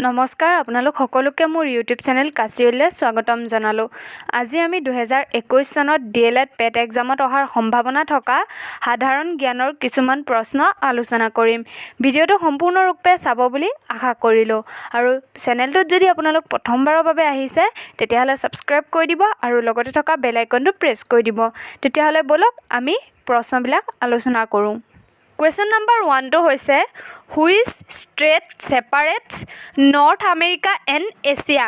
নমস্কাৰ আপোনালোক সকলোকে মোৰ ইউটিউব চেনেল কাচিয়লৈ স্বাগতম জনালোঁ। আজি আমি 2021 চনত ডিএলএড পেট এক্সামত অহাৰ সম্ভাৱনা থকা সাধাৰণ জ্ঞানৰ কিছুমান প্ৰশ্ন আলোচনা কৰিম। ভিডিঅ'টো সম্পূৰ্ণৰূপে চাব বুলি আশা কৰিলোঁ আৰু চেনেলটোত যদি আপোনালোক প্ৰথমবাৰৰ বাবে আহিছে তেতিয়াহ'লে ছাবস্ক্ৰাইব কৰি দিব আৰু লগতে থকা বেল আইকনটো প্ৰেছ কৰি দিব। তেতিয়াহ'লে বলক আমি প্ৰশ্নবিলাক আলোচনা কৰোঁ। কুৱেশ্যন নম্বৰ 1টো হৈছে which strait separates North America and Asia.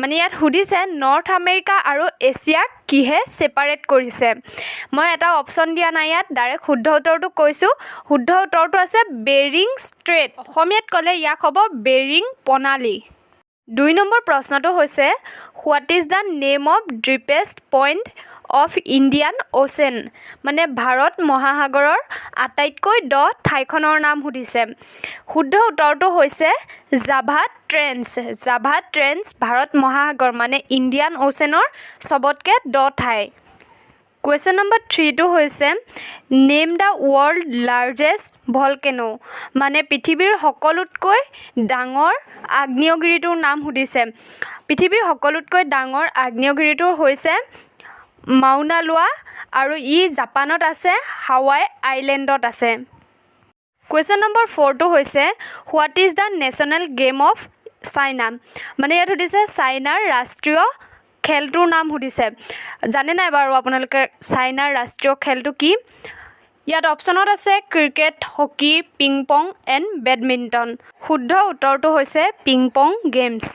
মানে ইয়াত সুধিছে নৰ্থ আমেৰিকা আৰু এছিয়াক কিহে ছেপাৰেট কৰিছে। মই এটা অপশ্যন দিয়া নাই, ইয়াত ডাইৰেক্ট শুদ্ধ উত্তৰটো কৈছোঁ। শুদ্ধ উত্তৰটো আছে বেৰিং ষ্ট্ৰেট। অসমীয়াত ক'লে ইয়াক হ'ব বেৰিং প্ৰণালী। 2 নম্বৰ প্ৰশ্নটো হৈছে what is the name of deepest point of Indian Ocean. মানে ভাৰত মহাসাগৰৰ আটাইতকৈ দ ঠাইখনৰ নাম সুধিছে। শুদ্ধ উত্তৰটো হৈছে Java trench. Java trench Bharat মহাসাগৰ মানে ইণ্ডিয়ান অ'চেনৰ চবতকৈ দ ঠাই। কুৱেশ্যন নম্বৰ 3টো হৈছে name the world largest volcano. মানে পৃথিৱীৰ সকলোতকৈ ডাঙৰ আগ্নেয়গিৰিটোৰ নাম সুধিছে। পৃথিৱীৰ সকলোতকৈ ডাঙৰ আগ্নেয়গিৰিটো হৈছে মাউনা লোৱা আৰু ই জাপানত আছে, হাৱাই আইলেণ্ডত আছে। কুৱেশ্যন নম্বৰ 4টো হৈছে what is the national game of China. মানে ইয়াত সুধিছে চাইনাৰ ৰাষ্ট্ৰীয় খেলটোৰ নাম সুধিছে। জানে নাই বাৰু আপোনালোকে চাইনাৰ ৰাষ্ট্ৰীয় খেলটো কি? ইয়াত অপশ্যনত আছে cricket, hockey, ping pong and badminton. শুদ্ধ উত্তৰটো হৈছে ping pong games.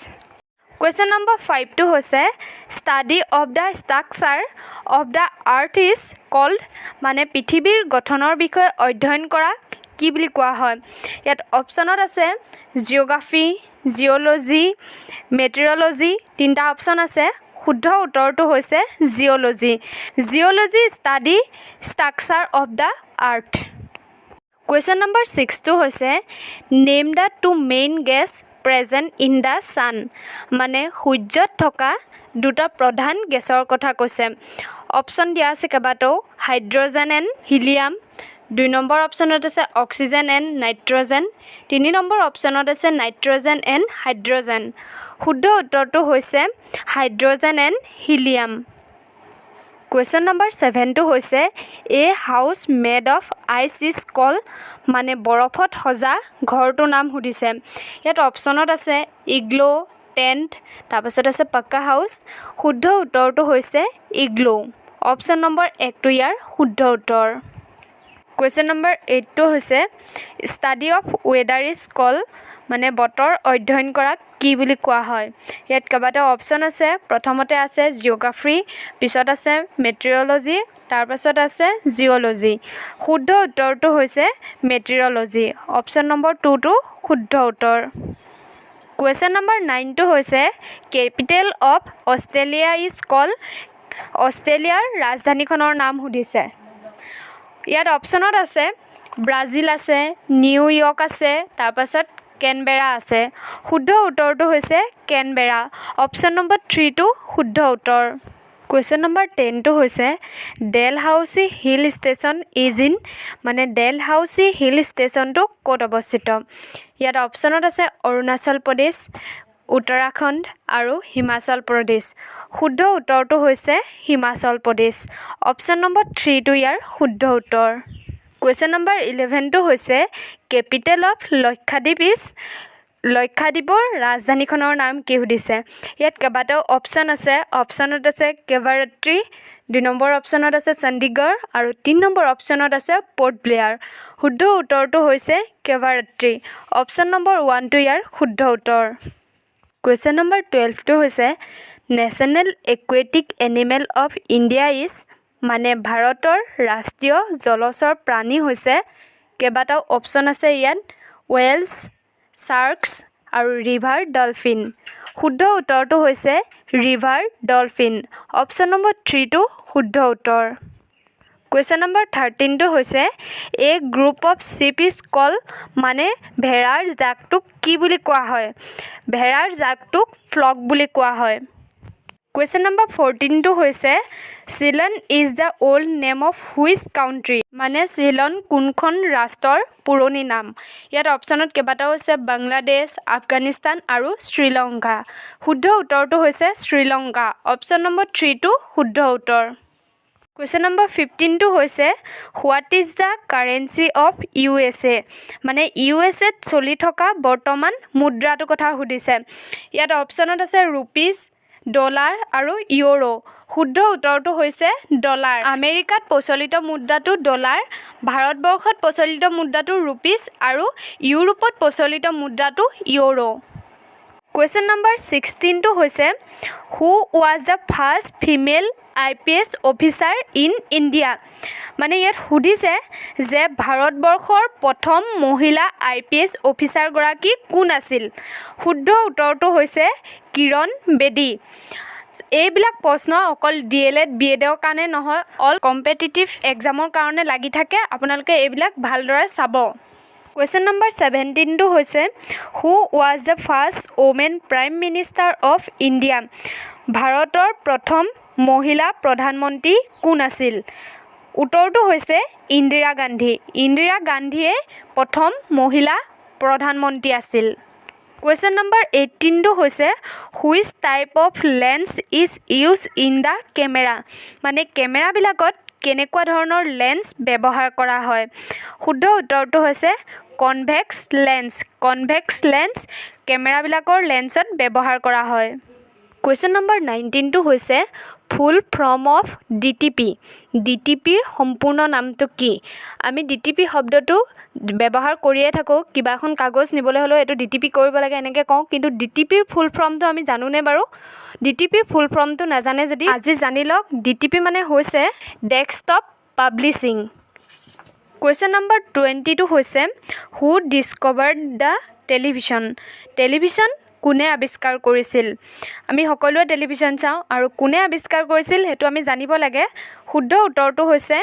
Question number 5টো হৈছে study of the structure of the earth is called. মানে পৃথিৱীৰ গঠনৰ বিষয়ে অধ্যয়ন কৰা কি বুলি কোৱা হয়। ইয়াত অপশ্যনত আছে জিঅ'গ্ৰাফী, জিঅ'লজি, মেটেৰিয়লজি। 3টা অপশ্যন আছে। শুদ্ধ উত্তৰটো হৈছে geology. Geology study structure of the earth. Question number 6টো হৈছে name the 2 main gas present in the sun. মানে সূৰ্যত থকা 2টা প্ৰধান গেছৰ কথা কৈছে। অপশ্যন দিয়া আছে কেইবাটাও, হাইড্ৰজেন এণ্ড হিলিয়াম। 2 নম্বৰ অপশ্যনত আছে অক্সিজেন এণ্ড নাইট্ৰজেন। 3 নম্বৰ অপশ্যনত আছে নাইট্ৰজেন এণ্ড হাইড্ৰজেন। শুদ্ধ উত্তৰটো হৈছে hydrogen and helium. Question number 7টো হৈছে a house made of ice is called. মানে বৰফত সজা ঘৰটোৰ নাম সুধিছে। ইয়াত অপশ্যনত আছে ইগ্লো, টেণ্ট, তাৰপাছত আছে পাক্কা হাউচ। শুদ্ধ উত্তৰটো হৈছে ইগ্লো। অপশ্যন নম্বৰ 1টো ইয়াৰ শুদ্ধ উত্তৰ। কুৱেশ্যন নম্বৰ 8টো হৈছে study of weather is called. মানে বতৰ অধ্যয়ন কৰাক কি বুলি কোৱা হয়। ইয়াত কেইবাটাও অপশ্যন আছে। প্ৰথমতে আছে জিঅ'গ্ৰাফী, পিছত আছে মেটেৰিয়লজি, তাৰপাছত আছে জিঅ'লজি। শুদ্ধ উত্তৰটো হৈছে মেটেৰিয়লজি। অপশ্যন নম্বৰ 2টো শুদ্ধ উত্তৰ। কুৱেশ্যন নম্বৰ 9টো হৈছে capital of Australia is called. অষ্ট্ৰেলিয়াৰ ৰাজধানীখনৰ নাম সুধিছে। ইয়াত অপশ্যনত আছে ব্ৰাজিল আছে, নিউয়ৰ্ক আছে, তাৰপাছত কেনবেৰা আছে। শুদ্ধ উত্তৰটো হৈছে কেনবেৰা। অপশ্যন নম্বৰ 3টো শুদ্ধ উত্তৰ। কুৱেশ্যন নম্বৰ 10টো হৈছে Dalhousie hill station is in. মানে ডেলহাউচি হিল ষ্টেচনটো ক'ত অৱস্থিত। ইয়াত অপশ্যনত আছে অৰুণাচল প্ৰদেশ, উত্তৰাখণ্ড আৰু হিমাচল প্ৰদেশ। শুদ্ধ উত্তৰটো হৈছে হিমাচল প্ৰদেশ। অপশ্যন নম্বৰ 3টো ইয়াৰ শুদ্ধ উত্তৰ। কুৱেশ্যন নম্বৰ 11টো হৈছে কেপিটেল অফ লক্ষাদ্বীপ ইজ। লক্ষাদ্বীপৰ ৰাজধানীখনৰ নাম কি সুধিছে। ইয়াত কেইবাটাও অপশ্যন আছে। অপশ্যনত আছে কেভাৰত্ৰী, 2 নম্বৰ অপশ্যনত আছে চণ্ডীগড় আৰু 3 নম্বৰ অপশ্যনত আছে পৰ্ট ব্লেয়াৰ। শুদ্ধ উত্তৰটো হৈছে কেভাৰত্ৰী। অপশ্যন নম্বৰ 1টো ইয়াৰ শুদ্ধ উত্তৰ। কুৱেশ্যন নম্বৰ 12টো হৈছে national aquatic animal of India is. মানে ভাৰতৰ ৰাষ্ট্ৰীয় জলচৰ প্ৰাণী হৈছে। কেইবাটাও অপশ্যন আছে ইয়াত ৱেলছ, শ্বাৰ্কছ আৰু ৰিভাৰ ডলফিন। শুদ্ধ উত্তৰটো হৈছে ৰিভাৰ ডলফিন। অপশ্যন নম্বৰ 3টো শুদ্ধ উত্তৰ। কুৱেশ্যন নম্বৰ 13টো হৈছে a group of sheep is called. মানে ভেড়াৰ জাকটোক কি বুলি কোৱা হয়। ভেড়াৰ জাকটোক ফ্লক বুলি কোৱা হয়। কুৱেশ্যন নম্বৰ 14টো হৈছে Ceylon is the old name of which country মানে চিলন কোনখন ৰাষ্ট্ৰৰ পুৰণি নাম ইয়াত অপশ্যনত কেইবাটাও আছে বাংলাদেশ আফগানিস্তান আৰু শ্ৰীলংকা শুদ্ধ উত্তৰটো হৈছে শ্ৰীলংকা অপশ্যন নম্বৰ 3টো শুদ্ধ উত্তৰ কুৱেশ্যন নম্বৰ 15টো হৈছে what is the currency of USA মানে USAত চলি থকা বৰ্তমান মুদ্ৰাটোৰ কথা সুধিছে ইয়াত অপশ্যনত আছে ৰুপিজ ডলাৰ আৰু ইউৰো শুদ্ধ উত্তৰটো হৈছে ডলাৰ আমেৰিকাত প্ৰচলিত মুদ্ৰাটো ডলাৰ ভাৰতবৰ্ষত প্ৰচলিত মুদ্ৰাটো ৰুপিজ আৰু ইউৰোপত প্ৰচলিত মুদ্ৰাটো ইউৰো কুৱেশ্যন নম্বৰ 16টো হৈছে who was the first female IPS officer in India মানে ইয়াত সুধিছে যে ভাৰতবৰ্ষৰ প্ৰথম মহিলা IPS অফিচাৰগৰাকী কোন আছিল শুদ্ধ উত্তৰটো হৈছে কিৰণ বেদী এইবিলাক প্ৰশ্ন অকল DLED BEdৰ কাৰণে নহয় অল কম্পিটিটিভ এক্সামৰ কাৰণে লাগি থাকে আপোনালোকে এইবিলাক ভালদৰে চাব কুৱেশ্যন নম্বৰ 17টো হৈছে who was the first women prime minister of India ভাৰতৰ প্ৰথম মহিলা প্ৰধানমন্ত্ৰী কোন আছিল উত্তৰটো হৈছে ইন্দিৰা গান্ধীয়ে প্ৰথম মহিলা প্ৰধানমন্ত্ৰী আছিল কুৱেশ্যন নম্বৰ 18টো হৈছে which type of lens is use in the camera মানে কেমেৰাবিলাকত কেনেকুৱা ধৰণৰ লেন্স ব্যৱহাৰ কৰা হয় শুদ্ধ উত্তৰটো হৈছে কনভেক্স লেন্স কেমেৰাবিলাকৰ লেন্সত ব্যৱহাৰ কৰা হয় কুৱেশ্যন নম্বৰ 19টো হৈছে ফুল ফৰ্ম অফ DTPৰ সম্পূৰ্ণ নামটো কি আমি DTP শব্দটো ব্যৱহাৰ কৰিয়ে থাকোঁ কিবা এখন কাগজ নিবলৈ হ'লেও এইটো DTP কৰিব লাগে এনেকৈ কওঁ কিন্তু DTPৰ ফুল ফৰ্মটো আমি জানোনে বাৰু DTPৰ ফুল ফৰ্মটো নাজানে যদি আজি জানি লওক DTP মানে হৈছে ডেস্কটপ পাব্লিছিং কুৱেশ্যন নম্বৰ 20টো হৈছে হু ডিছকভাৰ্ড দ্য টেলিভিশ্যন কোনে আৱিষ্কাৰ কৰিছিল আমি সকলোৱে টেলিভিশ্যন চাওঁ আৰু কোনে আৱিষ্কাৰ কৰিছিল সেইটো আমি জানিব লাগে শুদ্ধ উত্তৰটো হৈছে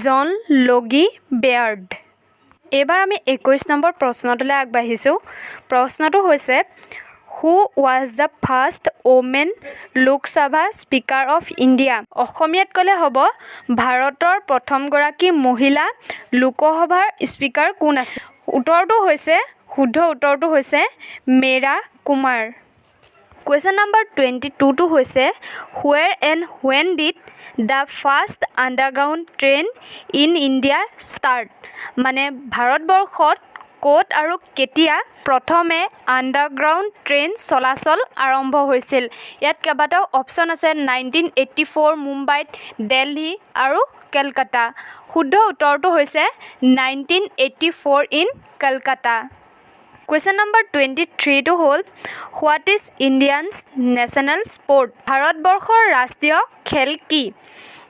জন লগি বেয়াৰ্ড এইবাৰ আমি 21 নম্বৰ প্ৰশ্নটোলৈ আগবাঢ়িছোঁ প্ৰশ্নটো হৈছে who was the first women Lok Sabha speaker of India অসমীয়াত ক'লে হ'ব ভাৰতৰ প্ৰথমগৰাকী মহিলা লোকসভাৰ স্পীকাৰ কোন আছিল শুদ্ধ উত্তৰটো হৈছে মীৰা কুমাৰ কুৱেশ্যন নম্বৰ 22টো হৈছে where and when did the first underground train in India start মানে ভাৰতবৰ্ষত ক'ত আৰু কেতিয়া প্ৰথমে আণ্ডাৰগ্ৰাউণ্ড ট্ৰেইন চলাচল আৰম্ভ হৈছিল ইয়াত কেইবাটাও অপশ্যন আছে 1984 মুম্বাইত দিল্লী আৰু কলকাতা শুদ্ধ উত্তৰটো হৈছে 1984 ইন কলকাতা কুৱেশ্যন নম্বৰ 23টো হ'ল what is Indians national sport ভাৰতবৰ্ষৰ ৰাষ্ট্ৰীয় খেল কি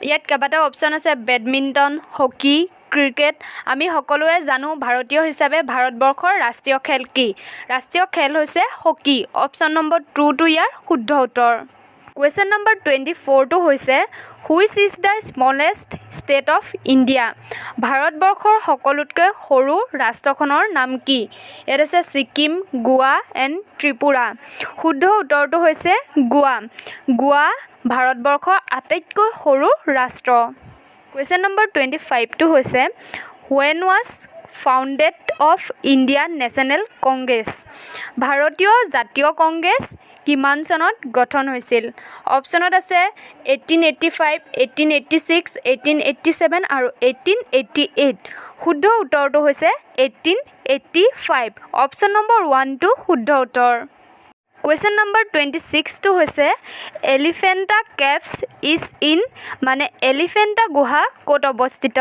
ইয়াত কেইবাটাও অপশ্যন আছে বেডমিণ্টন হকী ক্ৰিকেট আমি সকলোৱে জানো ভাৰতীয় হিচাপে ভাৰতবৰ্ষৰ ৰাষ্ট্ৰীয় খেল কি ৰাষ্ট্ৰীয় খেল হৈছে হকী অপশ্যন নম্বৰ 2টো ইয়াৰ শুদ্ধ উত্তৰ কুৱেশ্যন নম্বৰ 24টো হৈছে which is the smallest state of India ভাৰতবৰ্ষৰ সকলোতকৈ সৰু ৰাষ্ট্ৰখনৰ নাম কি ইয়াত আছে ছিকিম গোৱা এণ্ড ত্ৰিপুৰা শুদ্ধ উত্তৰটো হৈছে গোৱা ভাৰতবৰ্ষৰ আটাইতকৈ সৰু ৰাষ্ট্ৰ কুৱেশ্যন নম্বৰ 25টো হৈছে when was founded of Indian national Congress ভাৰতীয় জাতীয় কংগ্ৰেছ কিমান চনত গঠন হৈছিল অপশ্যনত আছে 1885 1886 1887 আৰু 1888 শুদ্ধ উত্তৰটো হৈছে 1885 অপশ্যন নম্বৰ 1টো শুদ্ধ উত্তৰ কুৱেশ্যন নম্বৰ 26টো হৈছে এলিফেণ্টা কেভছ ইজ ইন মানে এলিফেণ্টা গুহা ক'ত অৱস্থিত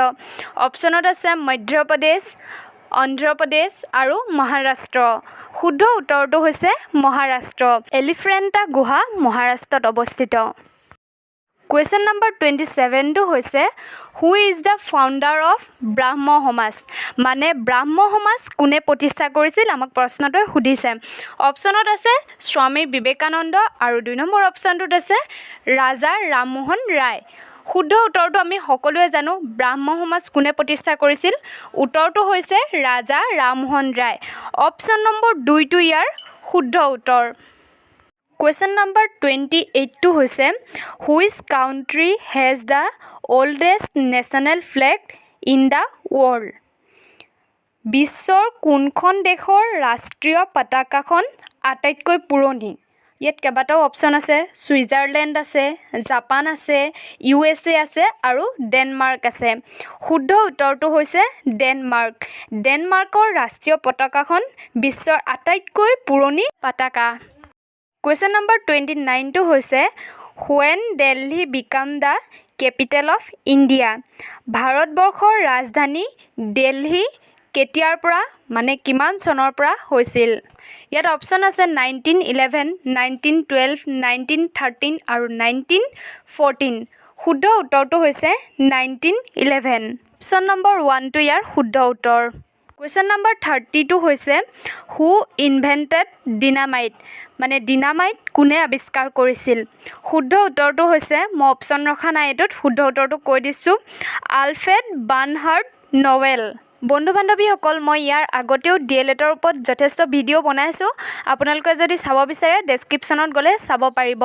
অপশ্যনত আছে মধ্যপ্ৰদেশ অন্ধ্ৰপ্ৰদেশ আৰু মহাৰাষ্ট্ৰ শুদ্ধ উত্তৰটো হৈছে মহাৰাষ্ট্ৰ এলিফেণ্টা গুহা মহাৰাষ্ট্ৰত অৱস্থিত কুৱেশ্যন নম্বৰ 27টো হৈছে who is the founder of Brahmo Samaj মানে ব্ৰাহ্ম সমাজ কোনে প্ৰতিষ্ঠা কৰিছিল আমাক প্ৰশ্নটোৱে সুধিছে অপশ্যনত আছে স্বামী বিবেকানন্দ আৰু 2 নম্বৰ অপশ্যনটোত আছে ৰাজা ৰামমোহন ৰায় শুদ্ধ উত্তৰটো আমি সকলোৱে জানো ব্ৰাহ্ম সমাজ কোনে প্ৰতিষ্ঠা কৰিছিল উত্তৰটো হৈছে ৰাজা ৰামমোহন ৰায় অপশ্যন নম্বৰ 2টো ইয়াৰ শুদ্ধ উত্তৰ কুৱেশ্যন নম্বৰ 28টো হৈছে which country has the oldest national flag in the world. বিশ্বৰ কোনখন দেশৰ ৰাষ্ট্ৰীয় পতাকাখন আটাইতকৈ পুৰণি? ইয়াত কেইবাটাও অপশ্যন আছে। ছুইজাৰলেণ্ড আছে, জাপান আছে, USA আছে আৰু ডেনমাৰ্ক আছে। শুদ্ধ উত্তৰটো হৈছে ডেনমাৰ্ক। ডেনমাৰ্কৰ ৰাষ্ট্ৰীয় পতাকাখন বিশ্বৰ আটাইতকৈ পুৰণি পতাকা। কুৱেশ্যন নম্বৰ 29টো হৈছে when Delhi became the capital of India. ভাৰতবৰ্ষৰ ৰাজধানী দিল্লী কেতিয়াৰ পৰা মানে কিমান চনৰ পৰা হৈছিল? ইয়াত অপশ্যন আছে 1911, 1912, 1913 আৰু 1914। শুদ্ধ উত্তৰটো হৈছে 1911। অপশ্যন নম্বৰ 1টো ইয়াৰ শুদ্ধ উত্তৰ। কুৱেশ্যন নম্বৰ 30টো হৈছে হু ইনভেণ্টেড ডিনামাইট, মানে ডিনামাইট কোনে আৱিষ্কাৰ কৰিছিল? শুদ্ধ উত্তৰটো হৈছে, মই অপশ্যন ৰখা নাই এইটোত, শুদ্ধ উত্তৰটো কৈ দিছোঁ, আলফ্ৰেড বাৰ্ণহাৰ্ড ন'বেল। বন্ধু বান্ধৱীসকল, মই ইয়াৰ আগতেও DLEDৰ ওপৰত যথেষ্ট ভিডিঅ' বনাইছোঁ। আপোনালোকে যদি চাব বিচাৰে ডেছক্ৰিপশ্যনত গ'লে চাব পাৰিব।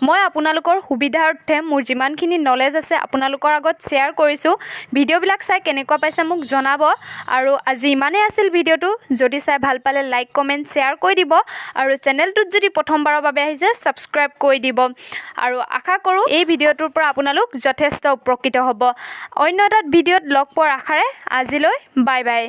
মই আপোনালোকৰ সুবিধাৰ্থে মোৰ যিমানখিনি নলেজ আছে আপোনালোকৰ আগত শ্বেয়াৰ কৰিছোঁ। ভিডিঅ'বিলাক চাই কেনেকুৱা পাইছে মোক জনাব। আৰু আজি ইমানেই আছিল ভিডিঅ'টো। যদি চাই ভাল পালে লাইক, কমেণ্ট, শ্বেয়াৰ কৰি দিব আৰু চেনেলটোত যদি প্ৰথমবাৰৰ বাবে আহিছে ছাবস্ক্ৰাইব কৰি দিব। আৰু আশা কৰোঁ এই ভিডিঅ'টোৰ পৰা আপোনালোক যথেষ্ট উপকৃত হ'ব। অন্য এটা ভিডিঅ'ত লগ পোৱাৰ আশাৰে আজিলৈ বাই বাই।